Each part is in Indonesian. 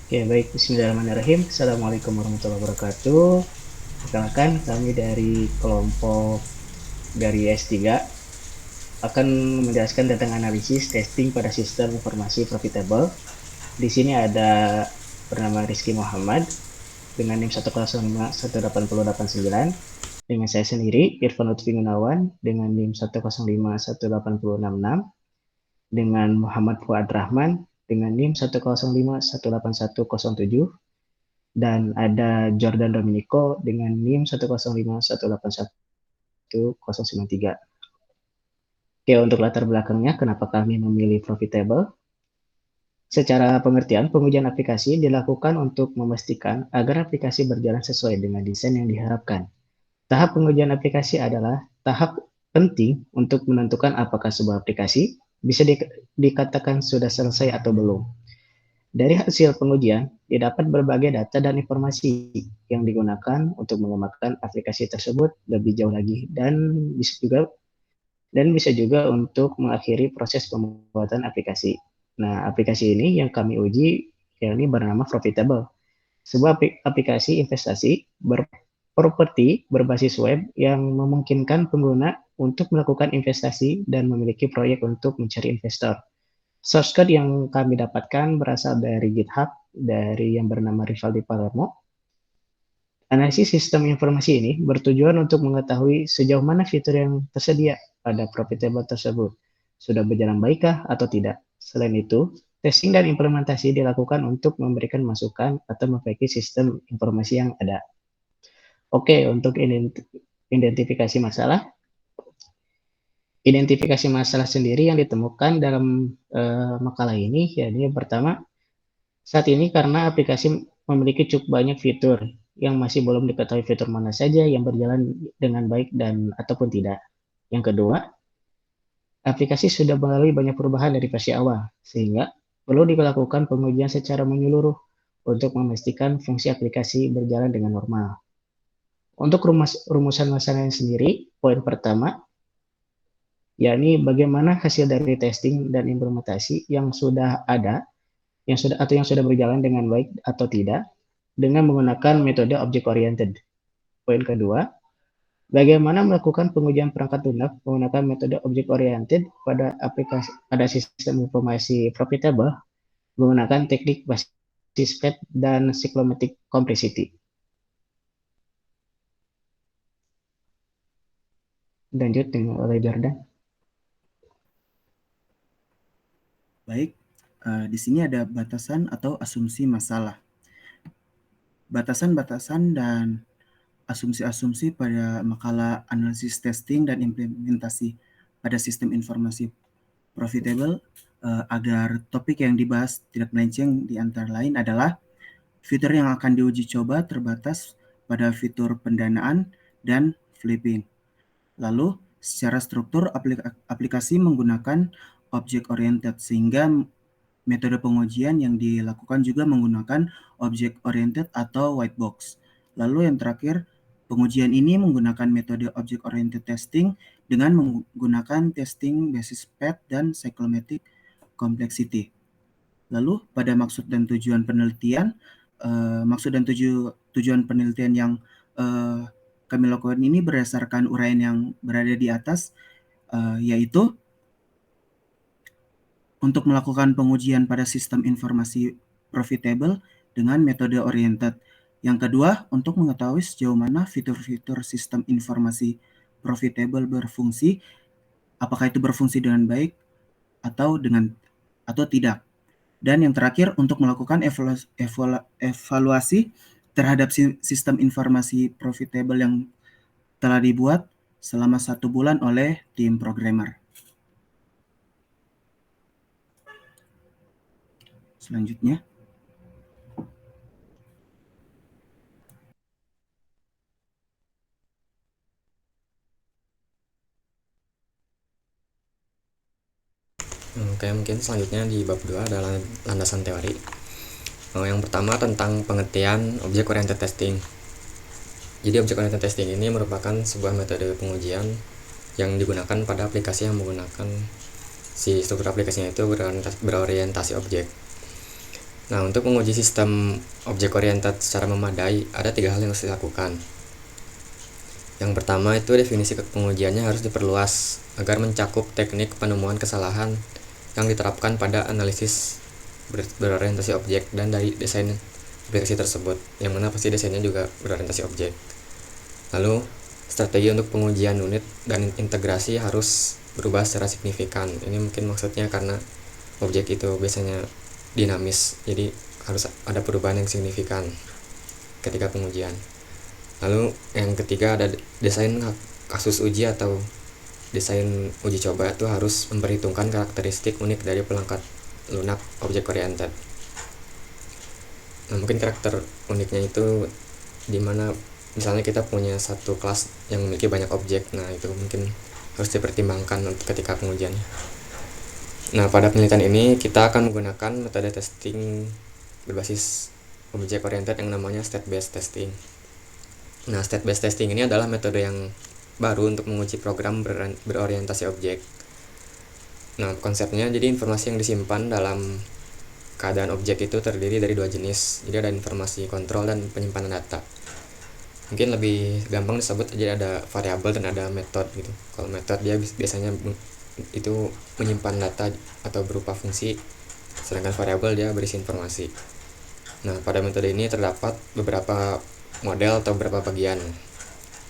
Oke, baik. Bismillahirrahmanirrahim. Assalamualaikum warahmatullahi wabarakatuh. Perkenalkan, kami dari kelompok dari S3 akan menjelaskan tentang analisis testing pada sistem informasi profitable. Di sini ada bernama Rizky Muhammad dengan NIM 1051889, dengan saya sendiri Irfan Lutfi Gunawan dengan NIM 1051866, dengan Muhammad Fuad Rahman dengan NIM 105181107, dan ada Jordan Dominico dengan NIM 105181193. Oke, untuk latar belakangnya, kenapa kami memilih Profitable? Secara pengertian, pengujian aplikasi dilakukan untuk memastikan agar aplikasi berjalan sesuai dengan desain yang diharapkan. Tahap pengujian aplikasi adalah tahap penting untuk menentukan apakah sebuah aplikasi bisa dikatakan sudah selesai atau belum. Dari hasil pengujian, didapat berbagai data dan informasi yang digunakan untuk mengembangkan aplikasi tersebut lebih jauh lagi, dan bisa juga untuk mengakhiri proses pembuatan aplikasi. Nah, aplikasi ini yang kami uji yakni bernama Profitable, sebuah aplikasi investasi berproperti berbasis web yang memungkinkan pengguna untuk melakukan investasi dan memiliki proyek untuk mencari investor. Source code yang kami dapatkan berasal dari GitHub, dari yang bernama Rivaldi Palermo. Analisis sistem informasi ini bertujuan untuk mengetahui sejauh mana fitur yang tersedia pada Profitable tersebut sudah berjalan baikkah atau tidak. Selain itu, testing dan implementasi dilakukan untuk memberikan masukan atau memperbaiki sistem informasi yang ada. Oke, untuk identifikasi masalah. Identifikasi masalah sendiri yang ditemukan dalam makalah ini, yakni yang pertama, saat ini karena aplikasi memiliki cukup banyak fitur yang masih belum diketahui fitur mana saja yang berjalan dengan baik dan ataupun tidak. Yang kedua, aplikasi sudah melalui banyak perubahan dari versi awal, sehingga perlu dilakukan pengujian secara menyeluruh untuk memastikan fungsi aplikasi berjalan dengan normal. Untuk rumusan masalahnya sendiri, poin pertama, yakni bagaimana hasil dari testing dan implementasi yang sudah ada, yang sudah berjalan dengan baik atau tidak, dengan menggunakan metode object oriented. Poin kedua, bagaimana melakukan pengujian perangkat lunak menggunakan metode object oriented pada sistem informasi profitable menggunakan teknik basis PET dan cyclomatic complexity. Lanjut dengan oleh Jordan. Baik, di sini ada batasan atau asumsi masalah. Batasan-batasan dan asumsi-asumsi pada makalah analisis testing dan implementasi pada sistem informasi profitable agar topik yang dibahas tidak melenceng di antara lain adalah fitur yang akan diuji coba terbatas pada fitur pendanaan dan flipping. Lalu, secara struktur aplikasi menggunakan object oriented sehingga metode pengujian yang dilakukan juga menggunakan object oriented atau white box. Lalu yang terakhir, pengujian ini menggunakan metode object oriented testing dengan menggunakan testing basis PET dan cyclomatic complexity. Lalu pada maksud dan tujuan penelitian, tujuan penelitian yang kami lakukan ini berdasarkan uraian yang berada di atas, yaitu untuk melakukan pengujian pada sistem informasi profitable dengan metode oriented. Yang kedua, untuk mengetahui sejauh mana fitur-fitur sistem informasi profitable berfungsi, apakah itu berfungsi dengan baik atau tidak. Dan yang terakhir, untuk melakukan evaluasi terhadap sistem informasi profitable yang telah dibuat selama 1 bulan oleh tim programmer. Selanjutnya, Oke, mungkin selanjutnya di bab 2 adalah landasan teori. Yang pertama tentang pengertian object oriented testing. Jadi object oriented testing ini merupakan sebuah metode pengujian yang digunakan pada aplikasi yang menggunakan si struktur aplikasinya itu berorientasi objek. Nah, untuk menguji sistem objek oriented secara memadai, ada 3 hal yang harus dilakukan. Yang pertama itu definisi pengujiannya harus diperluas agar mencakup teknik penemuan kesalahan yang diterapkan pada analisis berorientasi objek dan dari desain aplikasi tersebut, yang mana pasti desainnya juga berorientasi objek. Lalu, strategi untuk pengujian unit dan integrasi harus berubah secara signifikan. Ini mungkin maksudnya karena objek itu biasanya dinamis, jadi harus ada perubahan yang signifikan ketika pengujian. Lalu yang ketiga ada desain kasus uji atau desain uji coba itu harus memperhitungkan karakteristik unik dari pelengkap lunak objek oriented. Nah, mungkin karakter uniknya itu dimana misalnya kita punya satu kelas yang memiliki banyak objek, nah itu mungkin harus dipertimbangkan ketika pengujiannya. Nah, pada penelitian ini kita akan menggunakan metode testing berbasis objek oriented yang namanya state-based testing. Nah, state-based testing ini adalah metode yang baru untuk menguji program berorientasi objek. Nah, konsepnya jadi informasi yang disimpan dalam keadaan objek itu terdiri dari 2 jenis. Jadi ada informasi kontrol dan penyimpanan data. Mungkin lebih gampang disebut jadi ada variabel dan ada metode gitu. Kalau metode dia biasanya itu menyimpan data atau berupa fungsi, sedangkan variabel dia berisi informasi. Nah, pada metode ini terdapat beberapa model atau beberapa bagian.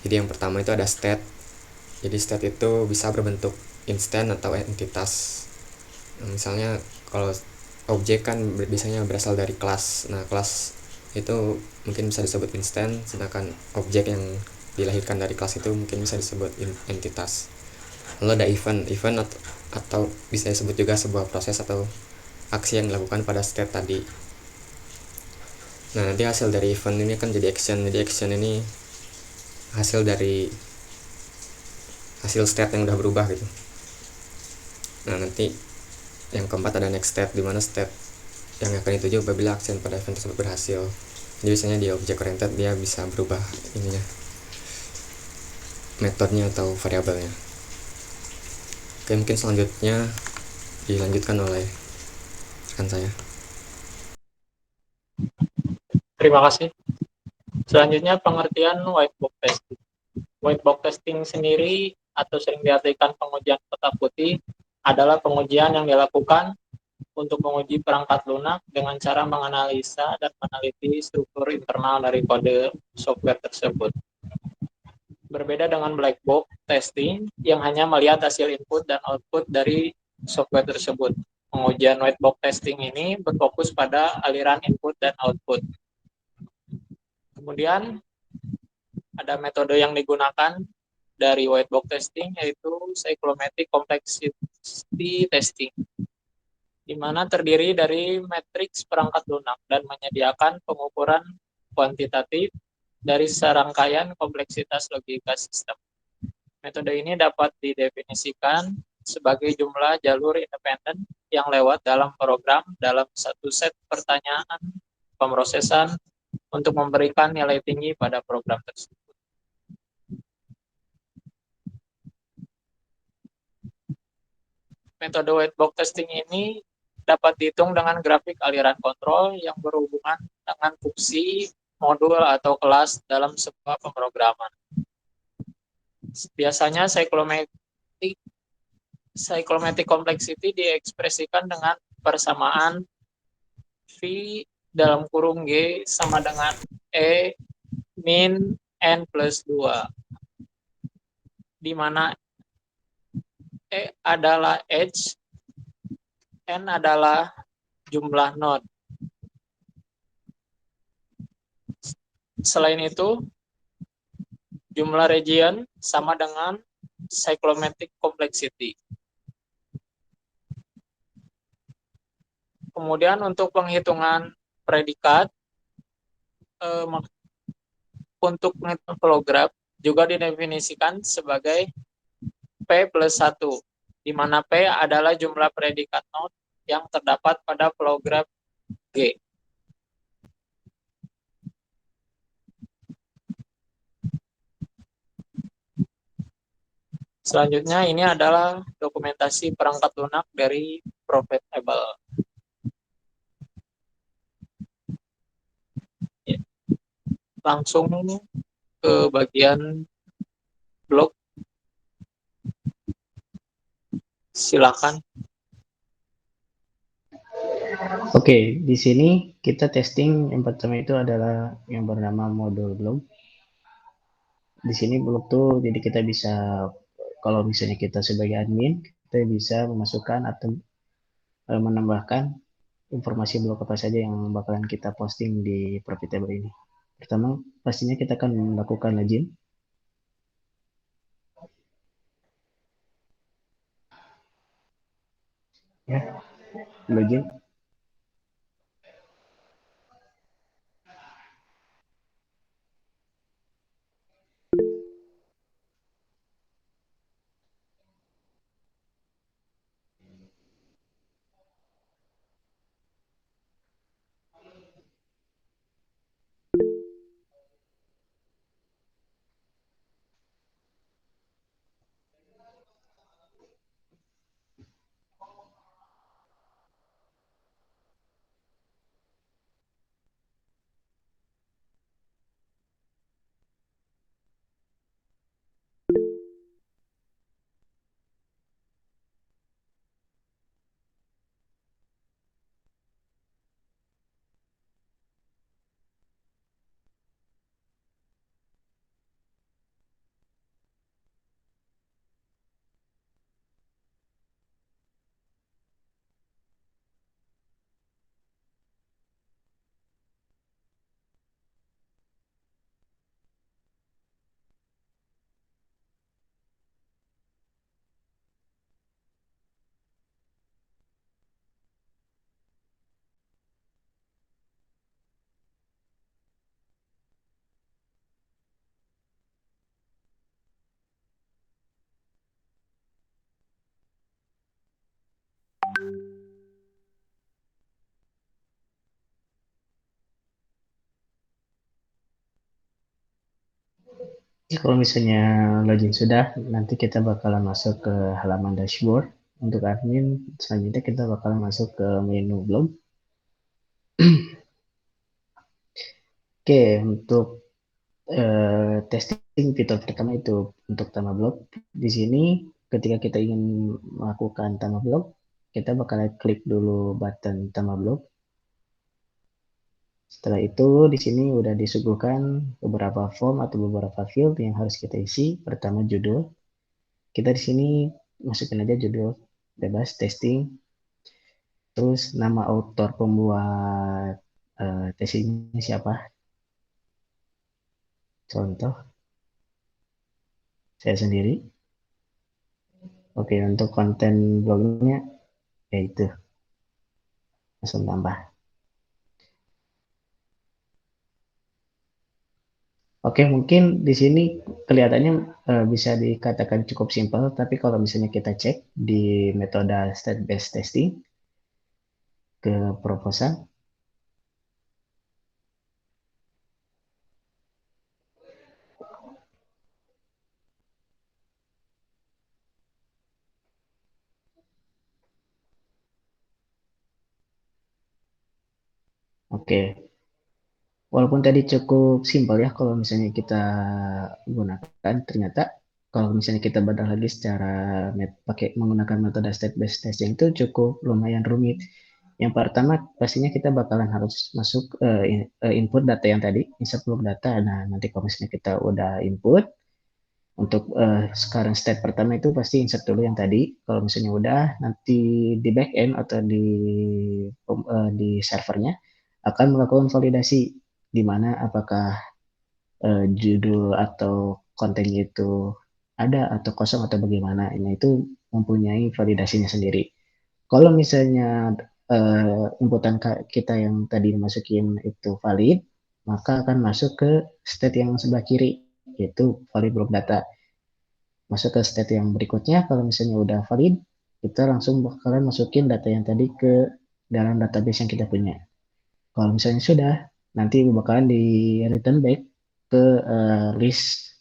Jadi yang pertama itu ada state. Jadi state itu bisa berbentuk instan atau entitas. Nah, misalnya kalau objek kan biasanya berasal dari kelas. Nah, kelas itu mungkin bisa disebut instan, sedangkan objek yang dilahirkan dari kelas itu mungkin bisa disebut entitas. Lalu ada event atau bisa disebut juga sebuah proses atau aksi yang dilakukan pada state tadi. Nah, nanti hasil dari event ini kan jadi action. Jadi action ini hasil dari hasil state yang udah berubah gitu. Nah, nanti yang keempat ada next step, di mana step yang akan dituju apabila action pada event tersebut berhasil. Jadi biasanya di object oriented dia bisa berubah ininya, metodenya atau variabelnya. Oke, mungkin selanjutnya dilanjutkan oleh rekan saya. Terima kasih. Selanjutnya pengertian white box testing. White box testing sendiri atau sering diartikan pengujian kotak putih adalah pengujian yang dilakukan untuk menguji perangkat lunak dengan cara menganalisa dan meneliti struktur internal dari kode software tersebut. Berbeda dengan black box testing yang hanya melihat hasil input dan output dari software tersebut. Pengujian white box testing ini berfokus pada aliran input dan output. Kemudian ada metode yang digunakan dari white box testing yaitu cyclomatic complexity testing, di mana terdiri dari matriks perangkat lunak dan menyediakan pengukuran kuantitatif dari serangkaian kompleksitas logika sistem. Metode ini dapat didefinisikan sebagai jumlah jalur independen yang lewat dalam program dalam satu set pertanyaan pemrosesan untuk memberikan nilai tinggi pada program tersebut. Metode white box testing ini dapat dihitung dengan grafik aliran kontrol yang berhubungan dengan fungsi, modul, atau kelas dalam sebuah pemrograman. Biasanya cyclomatic complexity diekspresikan dengan persamaan V dalam kurung G sama dengan E min N plus 2, di mana E adalah edge, N adalah jumlah node. Selain itu, jumlah region sama dengan cyclomatic complexity. Kemudian untuk penghitungan predikat, untuk menghitung flow graph juga didefinisikan sebagai P plus 1, di mana P adalah jumlah predikat node yang terdapat pada flow graph G. Selanjutnya ini adalah dokumentasi perangkat lunak dari Profitable. langsung ke bagian blog. Silakan. Oke, di sini kita testing yang pertama itu adalah yang bernama modul blog. Di sini blog tuh jadi kita bisa, kalau misalnya kita sebagai admin, kita bisa memasukkan atau menambahkan informasi blog apa saja yang bakalan kita posting di Profitable ini. Pertama, pastinya kita akan melakukan login. Ya, login. Kalau misalnya login sudah, nanti kita bakalan masuk ke halaman dashboard. Untuk admin, selanjutnya kita bakalan masuk ke menu blog. Oke, untuk testing fitur pertama itu untuk Tama Blog. Di sini ketika kita ingin melakukan Tama Blog, kita bakalan klik dulu button Tama Blog. Setelah itu di sini udah disuguhkan beberapa form atau beberapa field yang harus kita isi. Pertama judul. Kita di sini masukin aja judul bebas testing. Terus nama autor pembuat testingnya siapa? Contoh saya sendiri. Oke, untuk konten blognya yaitu langsung tambah. Oke, mungkin di sini kelihatannya bisa dikatakan cukup simpel, tapi kalau misalnya kita cek di metode state-based testing ke proposal, oke, walaupun tadi cukup simpel ya kalau misalnya kita gunakan, ternyata kalau misalnya kita bedah lagi secara pakai menggunakan metode state-based testing itu cukup lumayan rumit. Yang pertama pastinya kita bakalan harus masuk input data yang tadi, insert block data. Nah, nanti kalau misalnya kita udah input, untuk sekarang step pertama itu pasti insert dulu yang tadi. Kalau misalnya udah, nanti di backend atau di servernya akan melakukan validasi di mana apakah judul atau kontennya itu ada atau kosong atau bagaimana. Nah, itu mempunyai validasinya sendiri. Kalau misalnya inputan kita yang tadi dimasukin itu valid, maka akan masuk ke state yang sebelah kiri, yaitu valid block data. Masuk ke state yang berikutnya, kalau misalnya udah valid, kita langsung bakalan masukin data yang tadi ke dalam database yang kita punya. Kalau misalnya sudah, nanti bakalan di return back ke list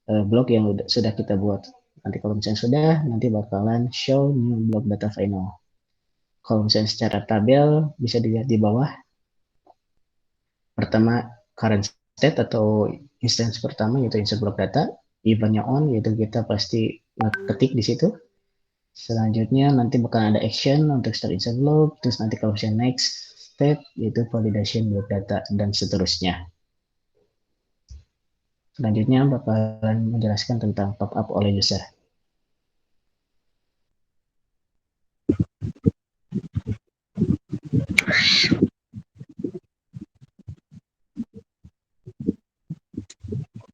blok yang sudah kita buat. Nanti kalau misalnya sudah, nanti bakalan show new block data final. Kalau misalnya secara tabel, bisa dilihat di bawah. Pertama, current state atau instance pertama yaitu insert block data, eventnya on yaitu kita pasti ketik di situ. Selanjutnya nanti bakal ada action untuk start insert block, terus nanti kalau misalnya next step yaitu validation block data dan seterusnya. Selanjutnya bakalan menjelaskan tentang top up oleh user.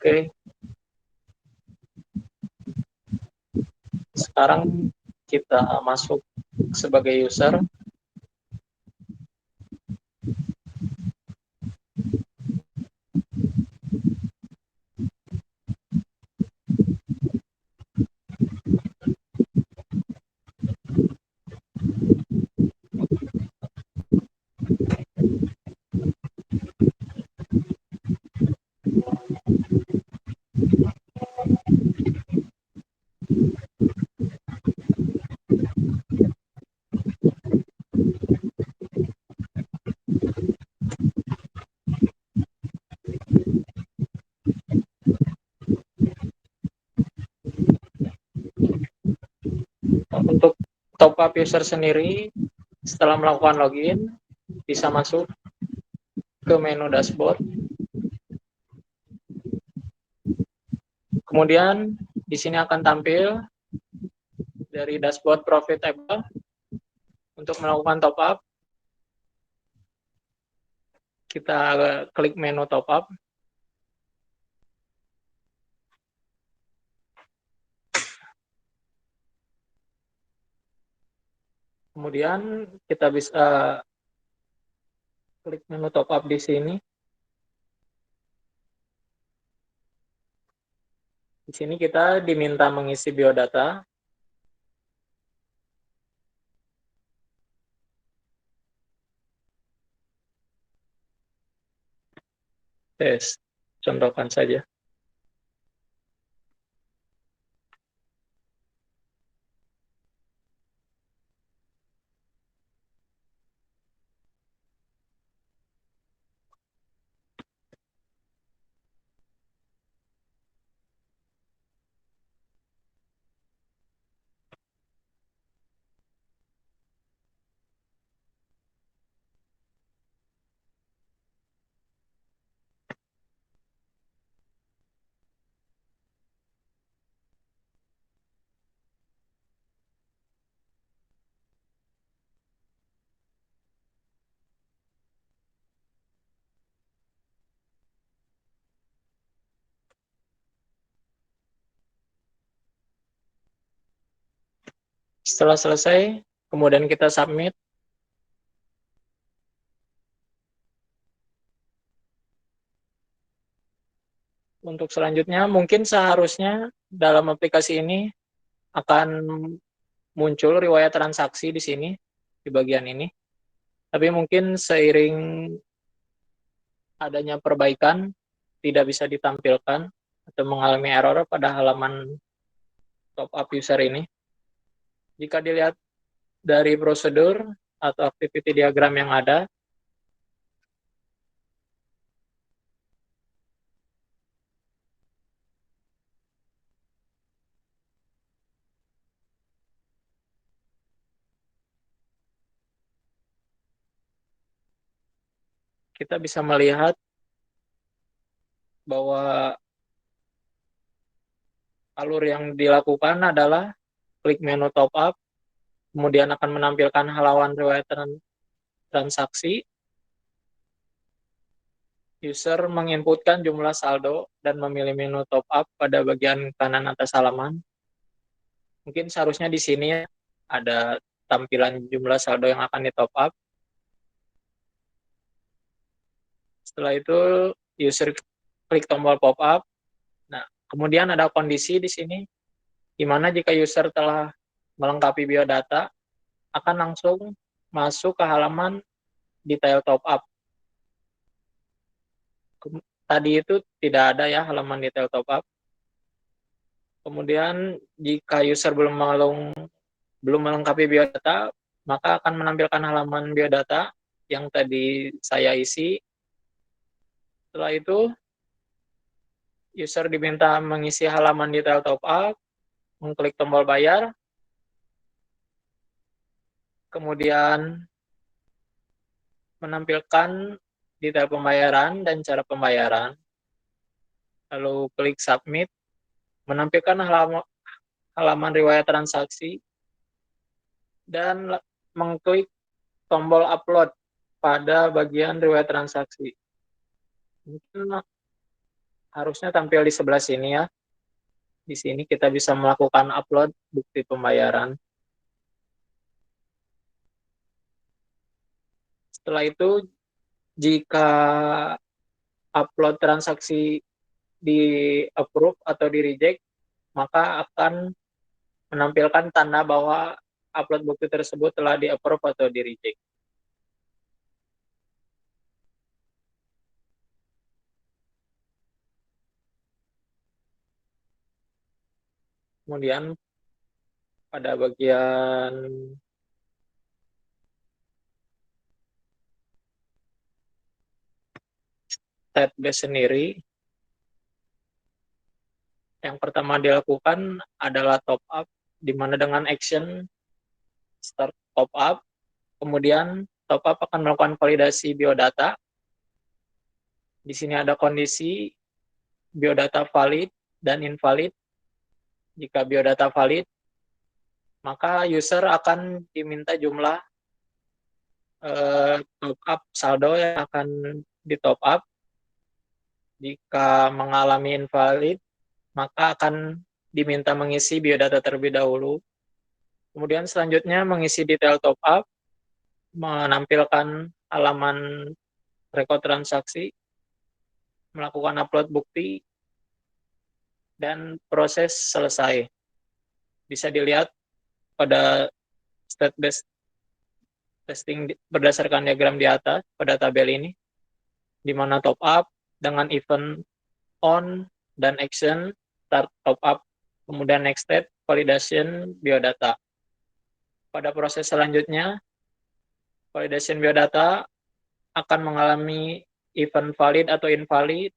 Oke. Sekarang kita masuk sebagai user. Untuk top up user sendiri, setelah melakukan login, bisa masuk ke menu dashboard. Kemudian di sini akan tampil dari dashboard profitable untuk melakukan top up. Kita klik menu top up. Kemudian kita bisa klik menu top up di sini. Di sini kita diminta mengisi biodata. Tes, contohkan saja. Setelah selesai, kemudian kita submit. Untuk selanjutnya, mungkin seharusnya dalam aplikasi ini akan muncul riwayat transaksi di sini, di bagian ini. Tapi mungkin seiring adanya perbaikan, tidak bisa ditampilkan atau mengalami error pada halaman top up user ini. Jika dilihat dari prosedur atau activity diagram yang ada, kita bisa melihat bahwa alur yang dilakukan adalah klik menu top up, kemudian akan menampilkan halaman riwayat transaksi. User menginputkan jumlah saldo dan memilih menu top up pada bagian kanan atas halaman. Mungkin seharusnya di sini ada tampilan jumlah saldo yang akan di top up. Setelah itu user klik tombol pop up. Nah, kemudian ada kondisi di sini di mana jika user telah melengkapi biodata akan langsung masuk ke halaman detail top up. Tadi itu tidak ada ya halaman detail top up. Kemudian jika user belum melengkapi biodata, maka akan menampilkan halaman biodata yang tadi saya isi. Setelah itu user diminta mengisi halaman detail top up, mengklik tombol bayar, kemudian menampilkan detail pembayaran dan cara pembayaran, lalu klik submit, menampilkan halaman riwayat transaksi, dan mengklik tombol upload pada bagian riwayat transaksi. Mungkin harusnya tampil di sebelah sini ya. Di sini kita bisa melakukan upload bukti pembayaran. Setelah itu, jika upload transaksi di approve atau di reject, maka akan menampilkan tanda bahwa upload bukti tersebut telah di approve atau di reject. Kemudian pada bagian database sendiri, yang pertama dilakukan adalah top up, di mana dengan action start top up, kemudian top up akan melakukan validasi biodata. Di sini ada kondisi biodata valid dan invalid. Jika biodata valid, maka user akan diminta jumlah top up saldo yang akan di top up. Jika mengalami invalid, maka akan diminta mengisi biodata terlebih dahulu. Kemudian selanjutnya mengisi detail top up, menampilkan halaman rekod transaksi, melakukan upload bukti, dan proses selesai. Bisa dilihat pada state-based testing berdasarkan diagram di atas pada tabel ini, di mana top up dengan event on dan action start top up, kemudian next step validation biodata. Pada proses selanjutnya, validation biodata akan mengalami event valid atau invalid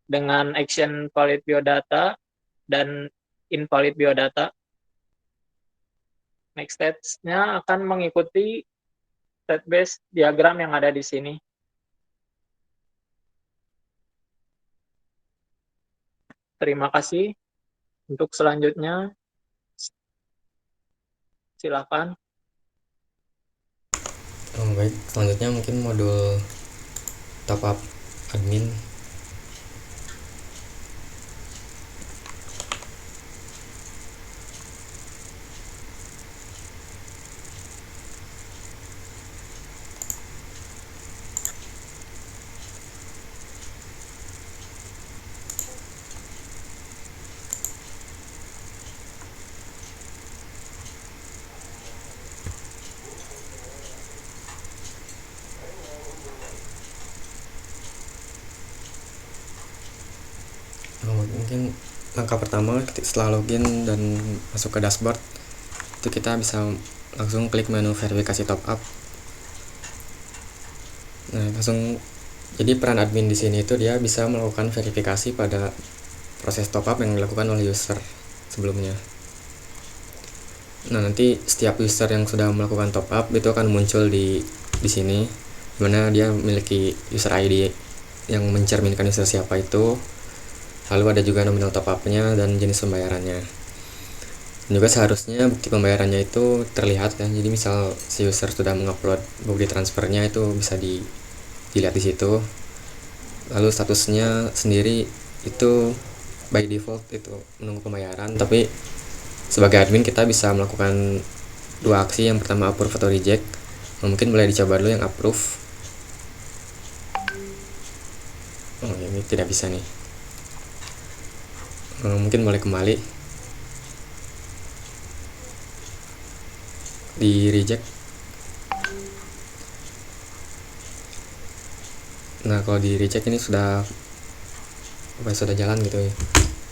dengan action valid biodata dan invalid biodata. Next steps-nya akan mengikuti state-based diagram yang ada di sini. Terima kasih. Untuk selanjutnya, silakan. Baik, selanjutnya mungkin modul top up admin. Mungkin langkah pertama setelah login dan masuk ke dashboard, itu kita bisa langsung klik menu verifikasi top up. Nah, langsung jadi peran admin di sini itu dia bisa melakukan verifikasi pada proses top up yang dilakukan oleh user sebelumnya. Nah, nanti setiap user yang sudah melakukan top up itu akan muncul di sini, dimana dia memiliki user ID yang mencerminkan user siapa itu. Lalu ada juga nominal top up-nya dan jenis pembayarannya. Dan juga seharusnya bukti pembayarannya itu terlihat kan. Jadi misal si user sudah mengupload bukti transfernya itu bisa dilihat di situ. Lalu statusnya sendiri itu by default itu menunggu pembayaran, tapi sebagai admin kita bisa melakukan dua aksi. Yang pertama approve atau reject. Mungkin boleh dicoba dulu yang approve. Oh, ini tidak bisa nih. Mungkin boleh kembali di reject. Nah, kalau di reject ini sudah jalan gitu ya.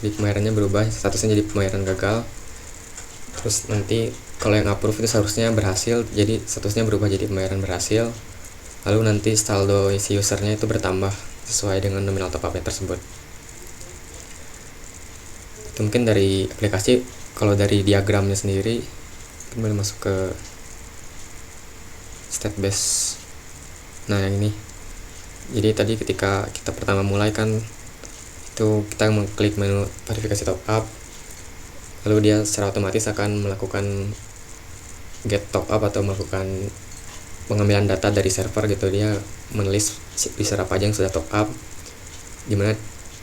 Jadi pembayarannya berubah, statusnya jadi pembayaran gagal. Terus nanti kalau yang approve itu seharusnya berhasil, jadi statusnya berubah jadi pembayaran berhasil. Lalu nanti saldo si usernya itu bertambah sesuai dengan nominal top up-nya tersebut. Itu mungkin dari aplikasi. Kalau dari diagramnya sendiri kembali masuk ke state base. Nah yang ini, jadi tadi ketika kita pertama mulai kan itu kita mengklik menu verifikasi top up, lalu dia secara otomatis akan melakukan get top up atau melakukan pengambilan data dari server gitu. Dia menulis user apa aja yang sudah top up, dimana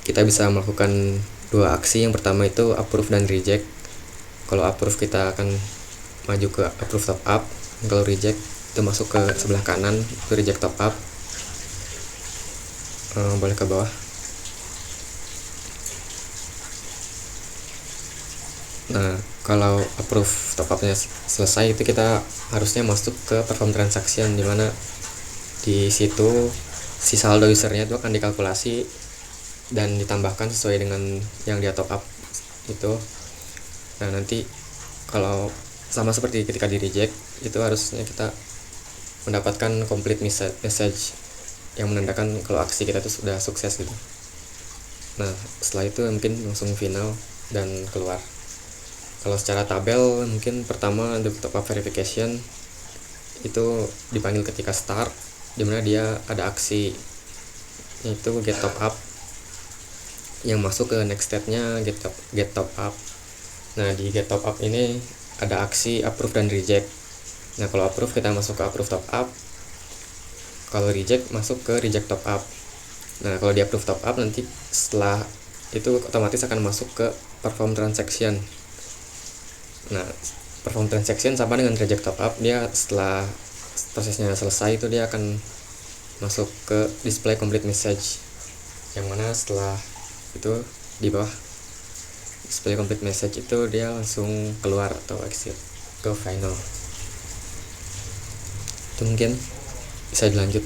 kita bisa melakukan dua aksi. Yang pertama itu approve dan reject. Kalau approve kita akan maju ke approve top up, kalau reject itu masuk ke sebelah kanan, itu reject top up. Boleh ke bawah. Nah kalau approve top upnya selesai, itu kita harusnya masuk ke perform transaction, dimana di situ si saldo usernya itu akan dikalkulasi dan ditambahkan sesuai dengan yang dia top up itu. Nah nanti kalau sama seperti ketika di reject, itu harusnya kita mendapatkan complete message yang menandakan kalau aksi kita itu sudah sukses gitu. Nah setelah itu mungkin langsung final dan keluar. Kalau secara tabel, mungkin pertama untuk top up verification itu dipanggil ketika start, dimana dia ada aksi yaitu get top up yang masuk ke next step-nya get top up. Nah di get top up ini ada aksi approve dan reject. Nah kalau approve kita masuk ke approve top up, kalau reject masuk ke reject top up. Nah kalau di approve top up, nanti setelah itu otomatis akan masuk ke perform transaction. Nah perform transaction sama dengan reject top up, dia setelah prosesnya selesai itu dia akan masuk ke display complete message, yang mana setelah itu di bawah display complete message itu dia langsung keluar atau exit ke final. Itu mungkin bisa dilanjut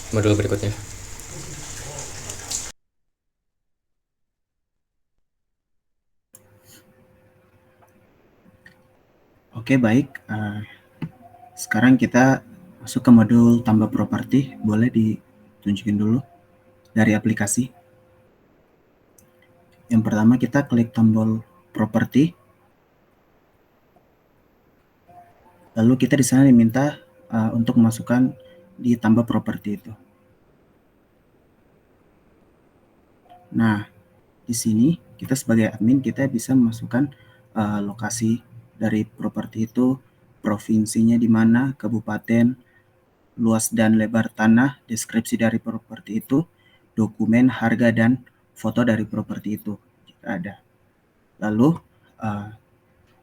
modul berikutnya. Oke, baik. Sekarang kita masuk ke modul tambah properti. Boleh ditunjukin dulu dari aplikasi. Yang pertama kita klik tombol properti. Lalu kita di sana diminta untuk memasukkan di tambah properti itu. Nah, di sini kita sebagai admin kita bisa memasukkan lokasi dari properti itu, provinsinya di mana, kabupaten, luas dan lebar tanah, deskripsi dari properti itu, dokumen, harga, dan foto dari properti itu jika ada. Lalu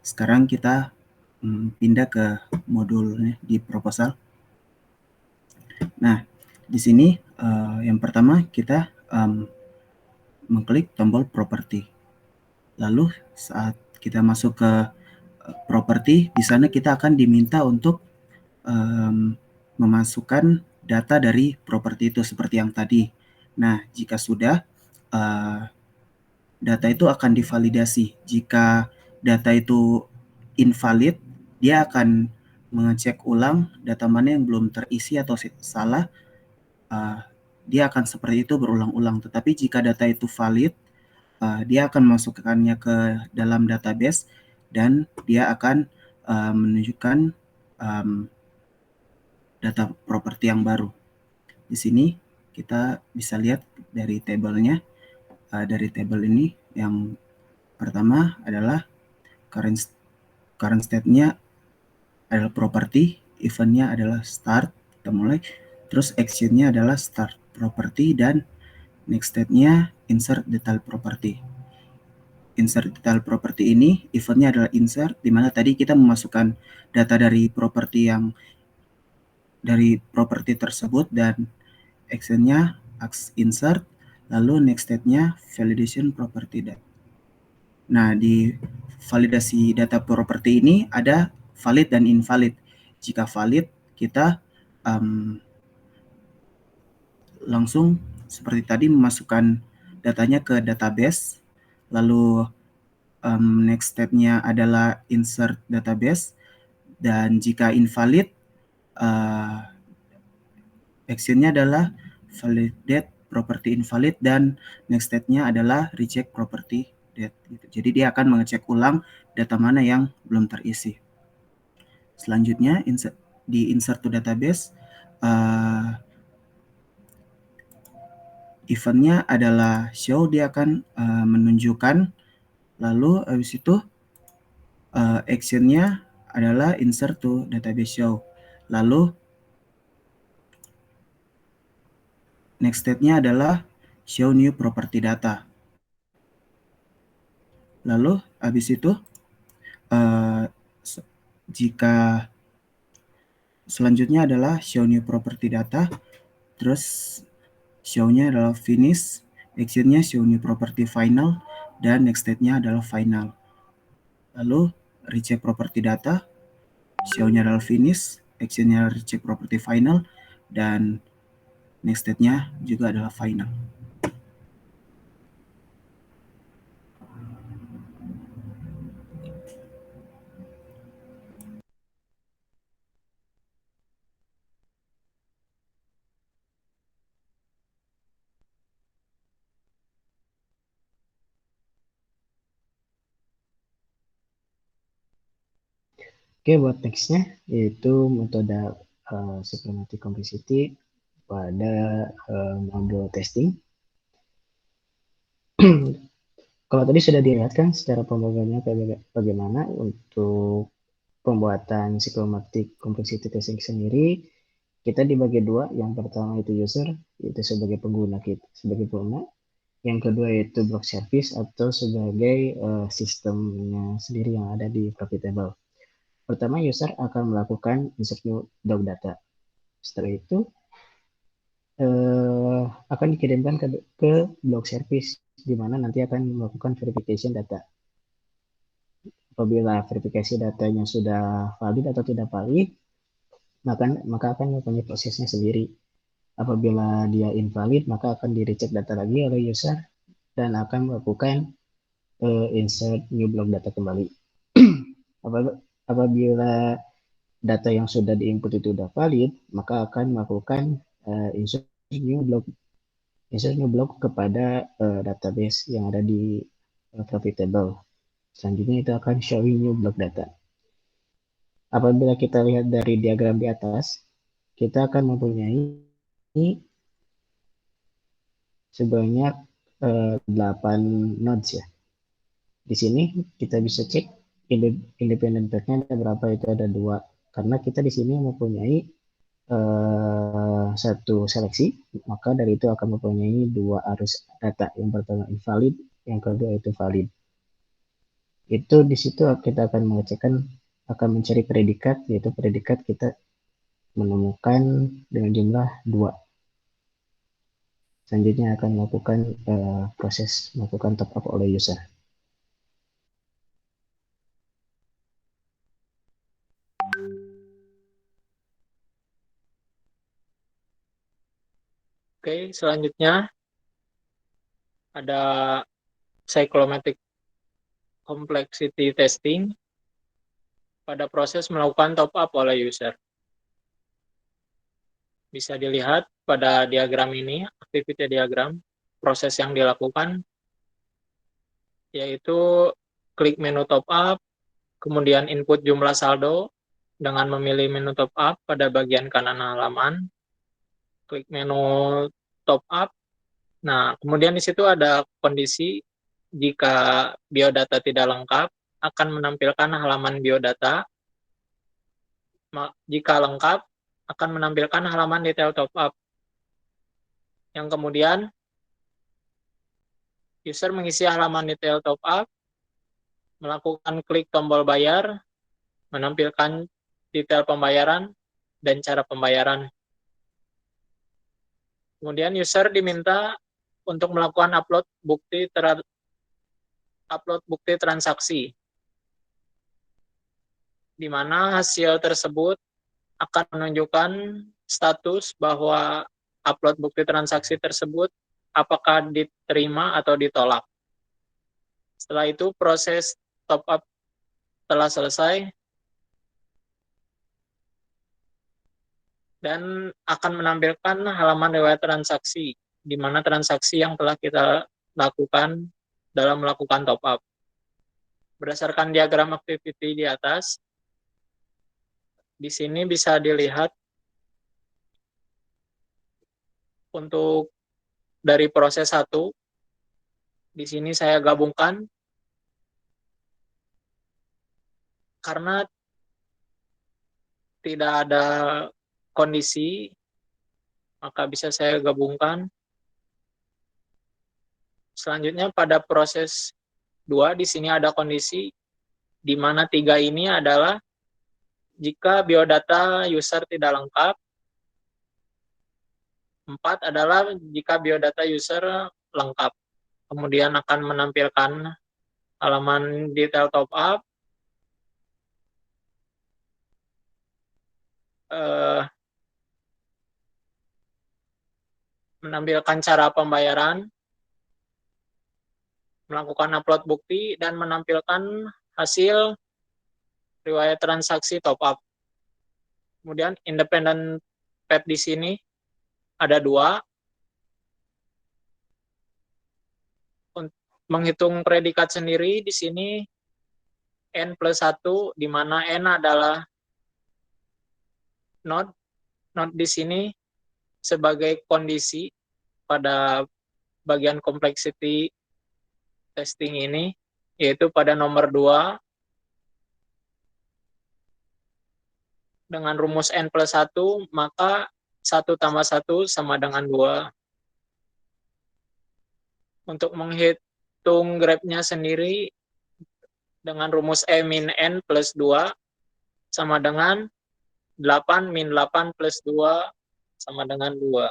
sekarang kita pindah ke modulnya di proposal. Nah, di sini yang pertama kita mengklik tombol properti. Lalu saat kita masuk ke properti, di sana kita akan diminta untuk memasukkan data dari properti itu seperti yang tadi. Nah, jika sudah, data itu akan divalidasi. Jika data itu invalid, dia akan mengecek ulang data mana yang belum terisi atau salah. Dia akan seperti itu berulang-ulang. Tetapi jika data itu valid, dia akan memasukkannya ke dalam database dan dia akan menunjukkan data properti yang baru. Di sini kita bisa lihat dari tabelnya. Dari tabel ini yang pertama adalah current state-nya adalah property, event-nya adalah start, kita mulai. Terus action-nya adalah start property dan next state-nya insert detail property. Insert detail property ini event-nya adalah insert, di mana tadi kita memasukkan data dari property tersebut, dan action-nya insert, lalu next state-nya validation property data. Nah, di validasi data property ini ada valid dan invalid. Jika valid, kita langsung seperti tadi memasukkan datanya ke database, lalu next step-nya adalah insert database, dan jika invalid, action-nya adalah validate property invalid, dan next step-nya adalah reject property date gitu. Jadi dia akan mengecek ulang data mana yang belum terisi. Selanjutnya di insert to database, eventnya adalah show, dia akan menunjukkan, lalu habis itu actionnya adalah insert to database show. Lalu next step-nya adalah show new property data. Lalu habis itu jika selanjutnya adalah show new property data, terus show-nya adalah finish, action-nya show new property final, dan next state-nya adalah final. Lalu recheck property data, show-nya adalah finish, action-nya recheck property final, dan next state-nya juga adalah final. Oke, buat nextnya yaitu metode systematic complexity pada modul testing. Kalau tadi sudah dilihat kan secara pembagiannya bagaimana untuk pembuatan systematic complexity testing sendiri, kita dibagi dua. Yang pertama itu user, itu sebagai pengguna kita, sebagai pengguna. Yang kedua itu block service atau sebagai sistemnya sendiri yang ada di Profitable. Pertama, user akan melakukan insert new block data. Setelah itu akan dikirimkan ke block service, di mana nanti akan melakukan verification data. Apabila verifikasi datanya sudah valid atau tidak valid, maka akan mempunyai prosesnya sendiri. Apabila dia invalid, maka akan di-recheck data lagi oleh user dan akan melakukan insert new block data kembali. Apabila data yang sudah diinput itu sudah valid, maka akan melakukan insert new block kepada database yang ada di Profitable. Selanjutnya itu akan showing new block data. Apabila kita lihat dari diagram di atas, kita akan mempunyai sebanyak 8 nodes ya. Di sini kita bisa cek independent path-nya ada berapa, itu ada 2. Karena kita di sini mempunyai satu seleksi, maka dari itu akan mempunyai 2 arus data. Yang pertama invalid, yang kedua itu valid. Itu di situ kita akan mencari predikat, yaitu predikat kita menemukan dengan jumlah 2. Selanjutnya akan melakukan proses melakukan top up oleh user. Oke, selanjutnya ada cyclomatic complexity testing pada proses melakukan top up oleh user. Bisa dilihat pada diagram ini, activity diagram, proses yang dilakukan yaitu klik menu top up, kemudian input jumlah saldo dengan memilih menu top up pada bagian kanan halaman, klik menu top up. Nah, kemudian di situ ada kondisi jika biodata tidak lengkap akan menampilkan halaman biodata. Jika lengkap akan menampilkan halaman detail top up. Yang kemudian user mengisi halaman detail top up, melakukan klik tombol bayar, menampilkan detail pembayaran dan cara pembayaran. Kemudian user diminta untuk melakukan upload bukti transaksi, di mana hasil tersebut akan menunjukkan status bahwa upload bukti transaksi tersebut apakah diterima atau ditolak. Setelah itu proses top up telah selesai dan akan menampilkan halaman riwayat transaksi, di mana transaksi yang telah kita lakukan dalam melakukan top up. Berdasarkan diagram activity di atas, di sini bisa dilihat untuk dari proses 1, di sini saya gabungkan karena tidak ada kondisi, maka bisa saya gabungkan. Selanjutnya pada proses 2, di sini ada kondisi di mana 3 ini adalah jika biodata user tidak lengkap. 4 adalah jika biodata user lengkap. Kemudian akan menampilkan halaman detail top up, menampilkan cara pembayaran, melakukan upload bukti, dan menampilkan hasil riwayat transaksi top up. Kemudian independent path di sini ada 2. Untuk menghitung predikat sendiri di sini N plus 1, di mana N adalah node. Node di sini sebagai kondisi pada bagian complexity testing ini, yaitu pada nomor 2, dengan rumus N plus 1, maka 1 tambah 1 sama dengan 2. Untuk menghitung grabnya sendiri, dengan rumus E min N plus 2 sama dengan 8 min 8 plus 2 sama dengan 2.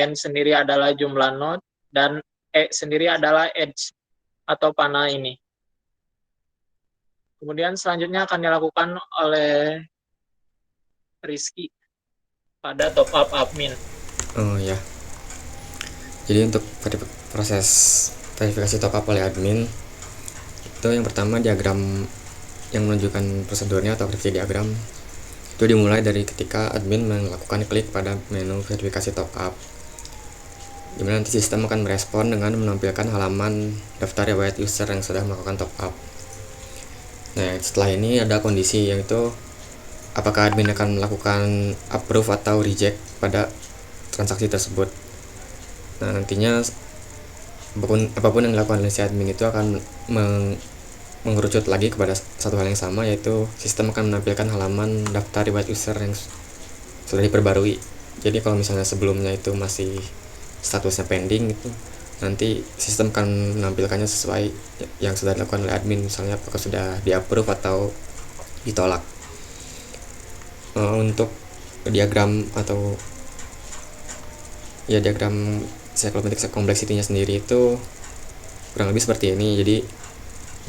N sendiri adalah jumlah node, dan E sendiri adalah edge atau panah ini. Kemudian selanjutnya akan dilakukan oleh Rizky pada top up admin. Oh ya. Jadi untuk proses verifikasi top up oleh admin itu yang pertama diagram yang menunjukkan prosedurnya atau activity diagram itu dimulai dari ketika admin melakukan klik pada menu verifikasi top up, dimana nanti sistem akan merespon dengan menampilkan halaman daftar riwayat user yang sudah melakukan top up. Nah, setelah ini ada kondisi, yaitu apakah admin akan melakukan approve atau reject pada transaksi tersebut. Nah, nantinya apapun yang dilakukan oleh si admin itu akan mengerucut lagi kepada satu hal yang sama, yaitu sistem akan menampilkan halaman daftar riwayat user yang sudah diperbarui. Jadi kalau misalnya sebelumnya itu masih statusnya pending, itu nanti sistem akan menampilkannya sesuai yang sudah dilakukan oleh admin, misalnya apakah sudah di-approve atau ditolak. Untuk diagram atau ya diagram cyclomatic complexity-nya sendiri itu kurang lebih seperti ini. Jadi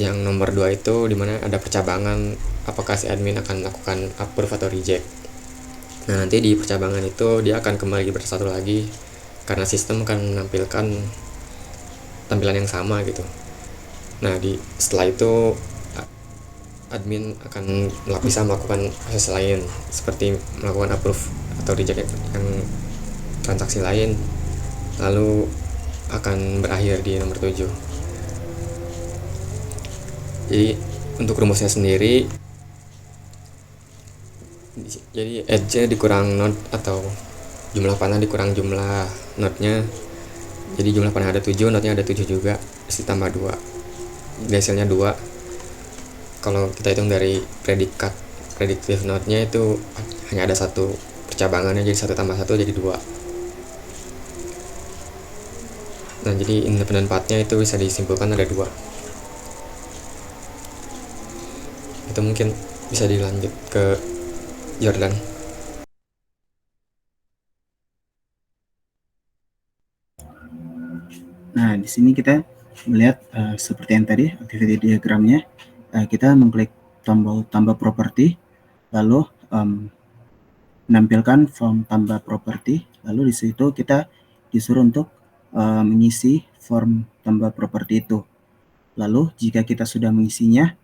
yang nomor 2 itu dimana ada percabangan apakah si admin akan melakukan approve atau reject. Nah, nanti di percabangan itu dia akan kembali bersatu lagi karena sistem akan menampilkan tampilan yang sama gitu. Nah, setelah itu admin akan bisa melakukan proses lain seperti melakukan approve atau reject yang transaksi lain, lalu akan berakhir di nomor 7. Jadi untuk rumusnya sendiri, jadi edge-nya dikurang node atau jumlah panah dikurang jumlah node-nya. Jadi jumlah panah ada 7, node-nya ada 7 juga, pasti tambah 2. Hasilnya 2. Kalau kita hitung dari predictive node-nya itu hanya ada 1 percabangannya, jadi 1 tambah 1 jadi 2. Nah, jadi independent path-nya itu bisa disimpulkan ada 2. Itu mungkin bisa dilanjut ke Jordan. Nah, di sini kita melihat seperti yang tadi activity diagramnya, kita mengklik tombol tambah properti, lalu menampilkan form tambah properti, lalu di situ kita disuruh untuk mengisi form tambah properti itu. Lalu jika kita sudah mengisinya,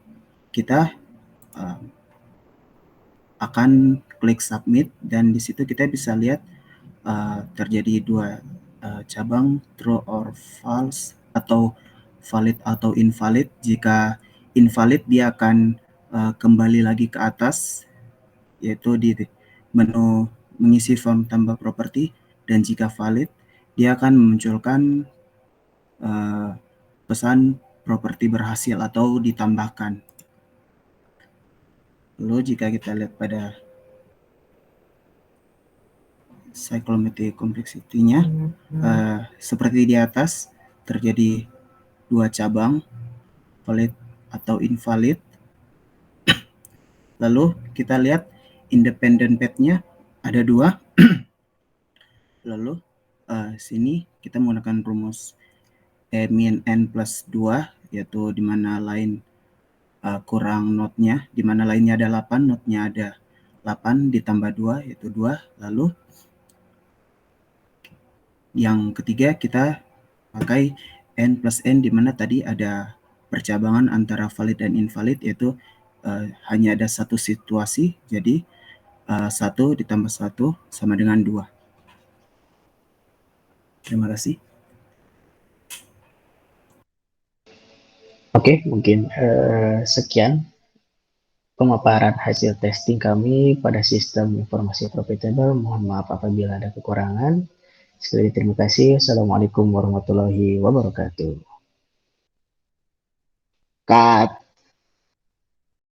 kita akan klik submit, dan di situ kita bisa lihat terjadi 2 cabang, true or false, atau valid atau invalid. Jika invalid dia akan kembali lagi ke atas, yaitu di menu mengisi form tambah properti, dan jika valid dia akan memunculkan pesan properti berhasil atau ditambahkan. Lalu jika kita lihat pada cyclomatic complexity-nya, seperti di atas terjadi dua cabang, valid atau invalid. Lalu kita lihat independent path-nya ada dua. Lalu sini kita menggunakan rumus min n plus 2, yaitu di mana line kurang notnya, di mana lainnya ada 8, notnya ada 8 ditambah 2, yaitu 2. Lalu yang ketiga kita pakai n plus n, di mana tadi ada percabangan antara valid dan invalid, yaitu hanya ada satu situasi, jadi 1 ditambah 1 sama dengan 2. Terima kasih. Oke, mungkin sekian pemaparan hasil testing kami pada sistem informasi profitable. Mohon maaf apabila ada kekurangan. Sekali lagi terima kasih. Assalamualaikum warahmatullahi wabarakatuh. Cut.